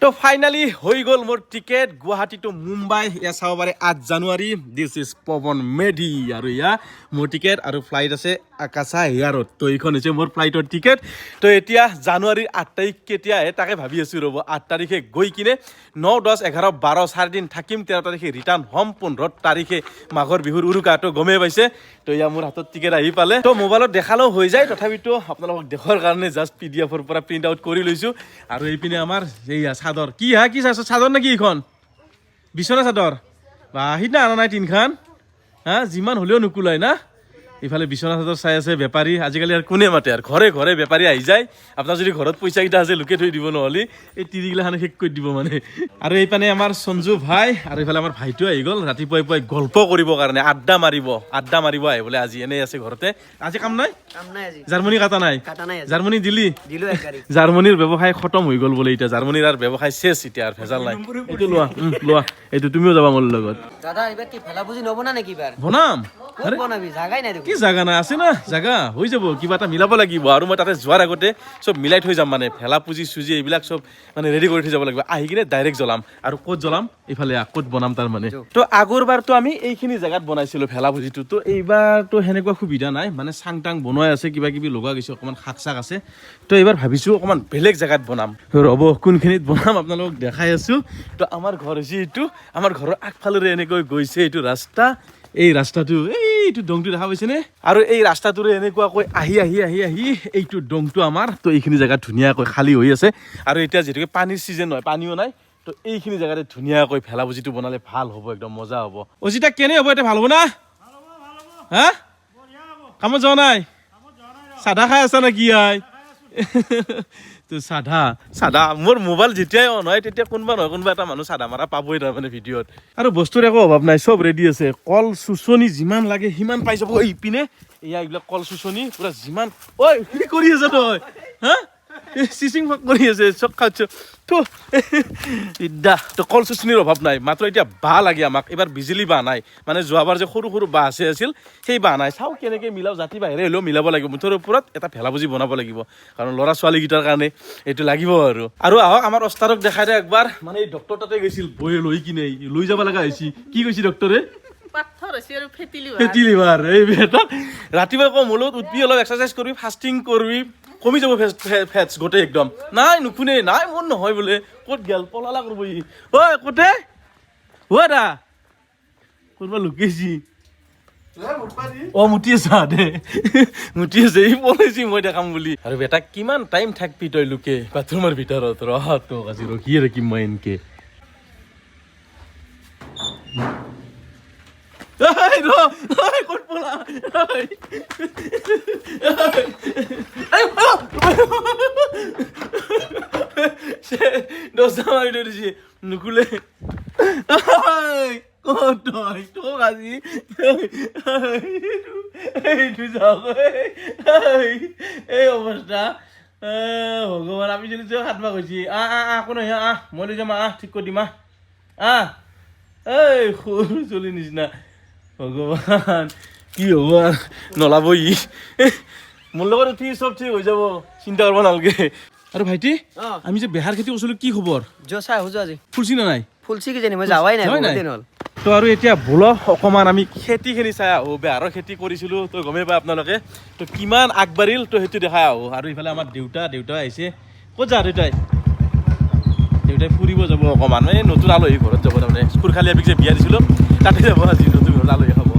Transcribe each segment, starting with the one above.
তো ফাইনালি হৈ গ'ল মোৰ টিকেট গুৱাহাটী টু মুম্বাই ইয়া চাব পাৰে 8 জানুৱাৰী দিছ ইজ পৱন মেধি আৰু ইয়া মোৰ টিকেট আৰু ফ্লাইট আছে আকাশা এয়াৰত তো এইখন হৈছে মোৰ ফ্লাইটৰ টিকেট তো এতিয়া জানুৱাৰীৰ 8 তাৰিখ কেতিয়া আহে তাকে ভাবি আছো ৰ'ব 8 তাৰিখে গৈ কিনে 9 10 11 12 4 দিন থাকিম 13 তাৰিখে ৰিটাৰ্ণ হ'ম 15 তাৰিখে মাঘৰ বিহুৰ উৰুকা তো গমেই পাইছে তো ইয়া মোৰ হাতত টিকেট আহি পালে তো মোবাইলত দেখালেও হৈ যায় তথাপিতো আপোনালোকক দেখাৰ কাৰণে জাষ্ট পিডিএফৰ পৰা প্ৰিণ্ট আউট কৰি লৈছো আৰু এইপিনে আমাৰ এইয়া চাদৰ কি হা কি চাদৰ নেকি এইখন বিছনা চাদৰ বা সিদিনা আনা নাই তিনখান হা যিমান হ'লেও নুকুলাই না ইফালে বিছনা চাদৰ চাই আছে বেপাৰী আজিকালি আৰু কোনে মাতে আৰু ঘৰে ঘৰে বেপাৰী আহি যায় আপোনাৰ যদি ঘৰত পইচা কেইটা আছে লুকে থৈ দিব নহ'লে এই তিৰিগিলাখানে শেষ কৰি দিব মানে আৰু এইপানে আমাৰ সঞ্জু ভাই আৰু এইফালে আমাৰ ভাইটো আহি গ'ল ৰাতিপুৱাই পুৱাই গল্প কৰিবৰ কাৰণে আড্ডা মাৰিব আহে বোলে আজি এনেই আছে ঘৰতে আজি কাম নাই আজি জাৰ্মানী কাটা নাই জাৰ্মানী দিলো এক গাড়ী জাৰ্মানীৰ ব্যৱসায় খতম হৈ গ'ল বোলে এতিয়া জাৰ্মানীৰ আৰু ব্যৱসায় শেষ এতিয়া আৰু ভেজাল নাই এইটো লোৱা এইটো তুমিও যাবা মোৰ লগত দাদা এবাৰ কি ফেলা বুজি নবনা নেকি এবাৰ বনাম ক'ত বনাবি জাগাই নাই কি জাগা নাই আছে না জাগা হৈ যাব কিবা এটা মিলাব লাগিব আৰু মই তাতে যোৱাৰ আগতে চব মিলাই থৈ যাম মানে ভেলা পুজি চুজি এইবিলাক চব মানে ৰেডি কৰি থৈ যাব লাগিব আহি কিনে ডাইৰেক্ট জ্বলাম আৰু ক'ত জ্বলাম এইফালে ক'ত বনাম তাৰ মানে তো আগৰবাৰতো আমি এইখিনি জেগাত বনাইছিলো ভেলা পুজিটো তো এইবাৰতো সেনেকুৱা সুবিধা নাই মানে চাং টাং বনোৱাই আছে কিবা কিবি লগোৱা গৈছে অকণমান শাক চাক আছে তো এইবাৰ ভাবিছোঁ অকণমান বেলেগ জেগাত বনাম ৰ'ব কোনখিনিত বনাম আপোনালোকক দেখাই আছোঁ তো আমাৰ ঘৰ হৈছে এইটো আমাৰ ঘৰৰ আগফালেৰে এনেকৈ গৈছে এইটো ৰাস্তা এই ৰাস্তাটো এইটো ডংটো দেখা পাইছেনে আৰু এই ৰাস্তাটোৰে এনেকুৱাকৈ আহি এইটো ডংটো আমাৰ তো এইখিনি জেগাত ধুনীয়াকৈ খালী হৈ আছে আৰু এতিয়া যিহেতুকে পানীৰ ছিজন নহয় পানীও নাই তো এইখিনি জেগাতে ধুনীয়াকৈ ভেলা পুজিটো বনালে ভাল হ'ব একদম মজা হ'ব অজিতা কেনে হ'ব এতিয়া ভাল হ'ব না হা কামত যোৱা নাই চাধা খাই আছা নে কি আই তো চাধা মোৰ মোবাইল যেতিয়াই অন হয় তেতিয়া কোনোবা নহয় কোনোবা এটা মানুহ চাধা মাৰা পাবই তাৰমানে ভিডিঅ'ত আৰু বস্তুৰ একো অভাৱ নাই চব ৰেডি আছে কল চুচনি যিমান লাগে সিমান পাই যাব ইপিনে এয়া এইবিলাক কল চুচনি পুৰা যিমান ঐ কি কৰি আছে তই হা চিচিং কৰি আছে চব খাচ্ছ তো কল চুচনিৰ অভাৱ নাই মাত্ৰ এতিয়া বাঁহ লাগে আমাক এইবাৰ বিজুলী বাঁহ নাই মানে যোৱাবাৰ যে সৰু সৰু বাঁহ আছিল সেই বাঁহ নাই চাওঁ কেনেকৈ মিলাওঁ জাতি বাহিৰে হ'লেও মিলাব লাগিব মুঠৰ ওপৰত এটা ভেলা পুজি বনাব লাগিব কাৰণ ল'ৰা ছোৱালীকেইটাৰ কাৰণে এইটো লাগিব আৰু আহক আমাৰ ওস্তাদক দেখাই দে একবাৰ মানে এই ডক্তৰ তাতে গৈছিল বহি লৈ কিনে লৈ যাব লগা হৈছে কি কৈছে ডক্তৰে ফেটি লিভাৰ এই বেটা ৰাতিপুৱা কম হ'লেও উঠি অলপ এক্সাৰচাইজ কৰিবি ফাষ্টিং কৰিবি কমি যাব ফেটছ গোটেই একদম নাই নুশুনে নাই মন নহয় বোলে ক'ত গেল পলালা কৰিব ই ঐ ক'তে দা কোনোবা লুকিছি মুটি আছা দে মুটি আছে ই পলাইছি মই দেখাম বুলি আৰু বেটা কিমান টাইম থাকবি তই লুকে বাথৰুমৰ ভিতৰত তোক আজি ৰখিয়ে ৰাখিম মই এনকে ক'ত পলা দহটা মাৰি থৈ দিছে নুকুলে ক'ত তই তোক আজি এইটো যাওক এই অৱস্থা ভগৱান আমি যদি খাটমা কৈছি কোনো মই লৈ যাম ঠিক কৰি দিম এই সৰু চলি নিচিনা ভগৱান কি হ'ব নলাব ই মোৰ লগত উঠি চব ঠিক হৈ যাব চিন্তা কৰিব নালাগে আৰু ভাইটি আমি যে বেহাৰ খেতি কৰিছিলো কি খবৰ চাই আহোঁ আজি ফুলছি নে নাই ফুলছি কিজানি মই যাৱাই নাই হ'ল তো আৰু এতিয়া ব'লক অকণমান আমি খেতিখিনি চাই আহোঁ বেহাৰৰ খেতি কৰিছিলোঁ তো গমেই পায় আপোনালোকে তো কিমান আগবাঢ়িল তো সেইটো দেখাই আহোঁ আৰু ইফালে আমাৰ দেউতা আহিছে ক'ত যা দেউতাই ফুৰিব যাব অকণমান এই নতুন আলহী ঘৰত যাব তাৰমানে স্কুল খালি আমি যে বিয়া দিছিলোঁ তাতে যাব আজি নতুন ঘৰত আলহী খাব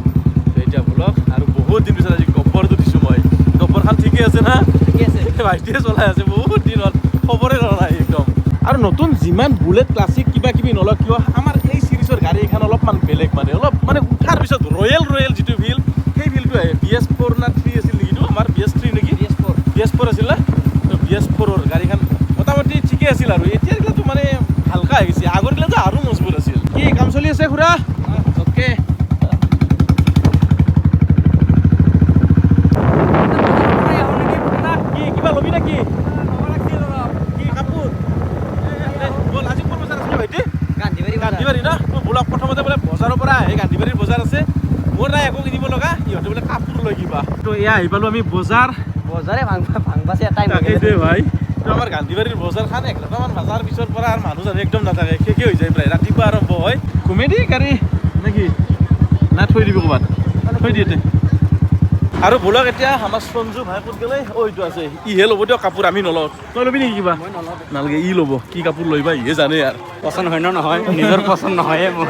তো এতিয়া ব'লক আৰু বহুত দিন পিছত আজি গব্বৰটো দিছোঁ মই গব্বৰখন ঠিকে আছে না ঠিকে আছে ভাইটিয়ে চলাই আছে বহুত দিন হ'ল খবৰে লোৱা নাই একদম আৰু নতুন যিমান বুলেট ক্লাছিক কিবা কিবি নলওক কিয় আমাৰ এই চিৰিজৰ গাড়ী এখন অলপমান বেলেগ মানে অলপ মানে উঠাৰ পিছত ৰয়েল যিটো ফিল সেই ফিলটো আহে BS4 না 3 আছিল নেকি আমাৰ BS3 নেকি BS4 আছিল না তো BS4ৰ গাড়ীখন মোটামুটি ঠিকে আছিল আৰু এতিয়াৰগিলাটো মানে হালকা হৈ গৈছে আগৰগিলাটো আৰু মজবুত আছিল কি কাম চলি আছে খুৰা অ'কে কি কিবা ল'বি নেকি কি কাপোৰ ব'ল আজি ক'ৰ বজাৰ আছে ভাইটি গান্ধীবাৰী না বোলক প্ৰথমতে বোলে বজাৰৰ পৰা আহে গান্ধীবাৰীৰ বজাৰ আছে মোৰ নাই একো কিনিব লগা ইহঁতে বোলে কাপোৰ লৈ কিবা তো এয়া আহি পালোঁ আমি বজাৰে ভাংবাছে টাইম সেইটোৱে ভাই তো এইটো আমাৰ গান্ধীবাৰীৰ বজাৰখন 1ঘণ্টামান বজাৰ পিছৰ পৰা আৰু মানুহ জানো একদম নাথাকে শেষে হৈ যায় প্ৰায় ৰাতিপুৱা আৰম্ভ হয় ঘুমে দি গাড়ী নেকি না থৈ দিবি ক'ৰবাত থৈ দিয়ে আৰু ব'লক এতিয়া আমাৰ সঞ্জু ভাই ক'ত গ'লে এইটো আছে ইহে ল'ব দিয়ক কাপোৰ আমি নলওঁ তই ল'বি নেকি কিবা নালাগে ই ল'ব কি কাপোৰ লৈ বা ইহে জানে আৰু পচন্দ হয় নহয় নিজৰ পচন্দ নহয় মোৰ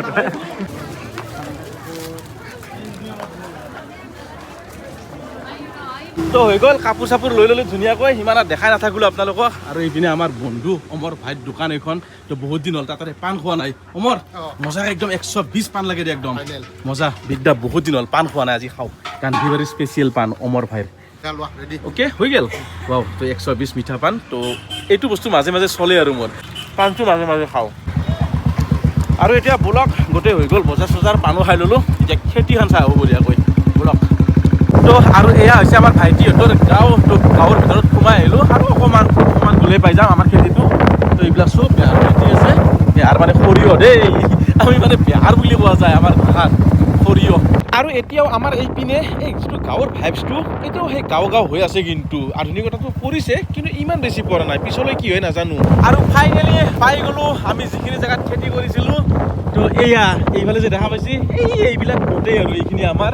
তো হৈ গ'ল কাপোৰ চাপোৰ লৈ ল'লোঁ ধুনীয়াকৈ সিমান আৰু দেখাই নাথাকিলোঁ আপোনালোকক আৰু এইপিনে আমাৰ বন্ধু অমৰ ভাইৰ দোকান এখন তো বহুত দিন হ'ল তাতে পাণ খোৱা নাই অমৰ মজাকৈ একদম 120 পাণ লাগে দে একদম মজা বিদ্যা বহুত দিন হ'ল পাণ খোৱা নাই আজি খাওঁ গান্ধীবাৰী স্পেচিয়েল পাণ অমৰ ভাইৰ অ'কে হৈ গ'ল ৱাও তো 120 মিঠা পাণ তো এইটো বস্তু মাজে মাজে চলে আৰু মোৰ পাণটো মাজে মাজে খাওঁ আৰু এতিয়া ব'লক গোটেই হৈ গ'ল বজাৰ চজাৰ পাণো খাই ল'লোঁ এতিয়া খেতিখন চাই হ'ব বঢ়িয়াকৈ ব'লক তো আৰু এয়া হৈছে আমাৰ ভাইটিহঁতৰ গাঁও তো গাঁৱৰ ভিতৰত সোমাই আহিলোঁ আৰু অকণমান গ'লেই পাই যাম আমাৰ খেতিটো তো এইবিলাক চব বেহাৰ খেতি আছে বেহাৰ মানে সৰিয়হ দেই আমি মানে বেহাৰ বুলি কোৱা যায় আমাৰ ভাষাত সৰিয়হ আৰু এতিয়াও আমাৰ এইপিনে এই যিটো গাঁৱৰ ভাইবছটো এতিয়াও সেই গাঁও হৈ আছে কিন্তু আধুনিকতাটো পৰিছে কিন্তু ইমান বেছি পৰা নাই পিছলৈ কি হয় নাজানো আৰু ফাইনেলি পাই গ'লোঁ আমি যিখিনি জেগাত খেতি কৰিছিলোঁ তো এয়া এইফালে যে দেখা পাইছে এইবিলাক গোটেই আৰু এইখিনি আমাৰ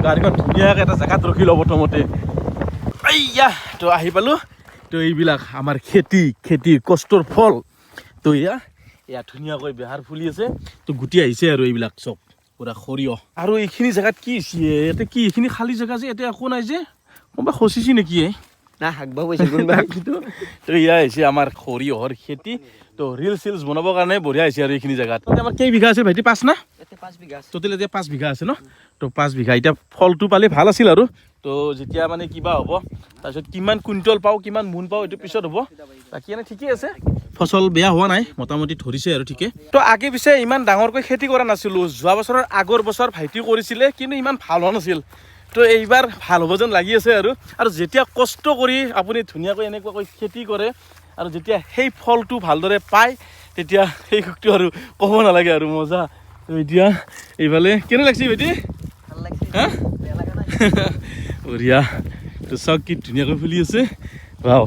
গাড়ীখন ধুনীয়াকৈ এটা জেগাত ৰখি ল'ব প্ৰথমতে এইয়া তো আহি পালোঁ তো এইবিলাক আমাৰ খেতিৰ কষ্টৰ ফল তো এয়া ধুনীয়াকৈ বেহাৰ ফুলি আছে তো গুটি আহিছে আৰু এইবিলাক চব পুৰা সৰিয়হ আৰু এইখিনি জেগাত কি ইয়াতে কি এইখিনি খালী জেগা যে ইয়াতে একো নাই যে কোনোবা খচিছি নেকি না হাগবা পইছে কোনবা তো এয়া হৈছে আমাৰ সৰিয়হৰ খেতি তো ৰিল চিলছ বনাবৰ কাৰণে বঢ়িয়া হৈছে আৰু এইখিনি জেগাত আমাৰ কেই বিঘা আছে ভাইটি 5 না এতে 5 বিঘা আছে টোটেল এতিয়া 5 বিঘা আছে ন তো 5 বিঘা এতিয়া ফলটো পালে ভাল আছিল আৰু তো যেতিয়া মানে কিবা হ'ব তাৰপিছত কিমান কুইণ্টল পাওঁ কিমান মোন পাওঁ এইটো পিছত হ'ব বাকী এনে ঠিকেই আছে ফচল বেয়া হোৱা নাই মোটামুটি ধৰিছে আৰু ঠিকে তো আগে পিছে ইমান ডাঙৰকৈ খেতি কৰা নাছিলোঁ যোৱা বছৰৰ আগৰ বছৰ ভাইটি কৰিছিলে কিন্তু ইমান ভাল হোৱা নাছিল তো এইবাৰ ভাল হ'ব যেন লাগি আছে আৰু যেতিয়া কষ্ট কৰি আপুনি ধুনীয়াকৈ এনেকুৱাকৈ খেতি কৰে আৰু যেতিয়া সেই ফলটো ভালদৰে পায় তেতিয়া সেই শক্তি আৰু ক'ব নালাগে আৰু মজা তো এতিয়া এইফালে কেনে লাগছে ভাইটি ভাল লাগছে হা বেয়া লাগা নাই বঢ়িয়া তো চাওক কি ধুনীয়াকৈ ফুলি আছে ৱাও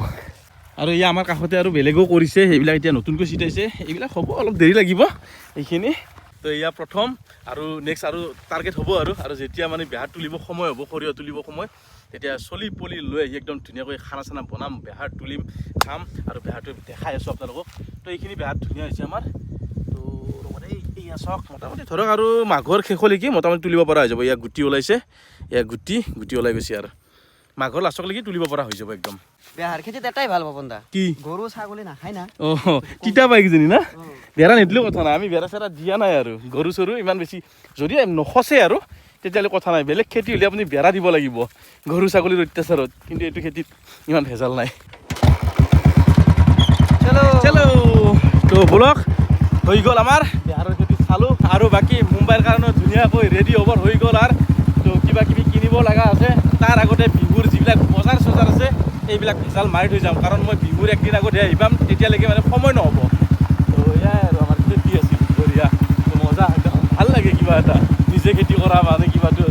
আৰু এয়া আমাৰ কাষতে আৰু বেলেগো কৰিছে সেইবিলাক এতিয়া নতুনকৈ চিটাইছে এইবিলাক হ'ব অলপ দেৰি লাগিব এইখিনি তো এয়া প্ৰথম আৰু নেক্সট আৰু টাৰ্গেট হ'ব আৰু যেতিয়া মানে বেহাৰ তুলিব সময় হ'ব সৰিয়হ তুলিব সময় তেতিয়া চলি পলি লৈ আহি একদম ধুনীয়াকৈ খানা চানা বনাম বেহাৰ তুলিম খাম আৰু বেহাৰটো দেখাই আছোঁ আপোনালোকক তো এইখিনি বেহাৰ ধুনীয়া হৈছে আমাৰ তো এয়া চাওক মোটামুটি ধৰক আৰু মাঘৰ শেষলৈকে মোটামুটি তুলিব পৰা হৈ যাব এয়া গুটি ওলাইছে এয়া গুটি ওলাই গৈছে আৰু মাঘৰ লাষ্টলৈকে তুলিব পৰা হৈ যাব একদম বেহাৰ খেতিত এটাই ভাল পাবন দা কি গৰু ছাগলী নাখায় না তিতা পাই কিজানি না বেৰা নিদিলেও কথা নাই আমি বেৰা চেৰা দিয়া নাই আৰু গৰু চৰু ইমান বেছি যদি নখচে আৰু তেতিয়াহ'লে কথা নাই বেলেগ খেতি হ'লে আপুনি বেৰা দিব লাগিব গৰু ছাগলীৰ অত্যাচাৰত কিন্তু এইটো খেতিত ইমান ভেজাল নাই চলো তো ব'লক হৈ গ'ল আমাৰ বেহাৰৰ খেতি চালোঁ আৰু বাকী মুম্বাইৰ কাৰণে ধুনীয়াকৈ ৰেডি হ'বৰ হৈ গ'ল আৰু তো কিবা কিবি কিনিব লগা আছে তাৰ আগতে বিহুৰ যিবিলাক বজাৰ চজাৰ আছে এইবিলাক ভেজাল মাৰি থৈ যাম কাৰণ মই বিহুৰ একদিন আগতে আহি পাম তেতিয়ালৈকে মানে সময় নহ'ব তো এয়াই আৰু আমাৰ খেতি আছিল বঢ়িয়া তো মজা একদম ভাল লাগে কিবা এটা নিজে খেতি কৰা মানে কিবাটো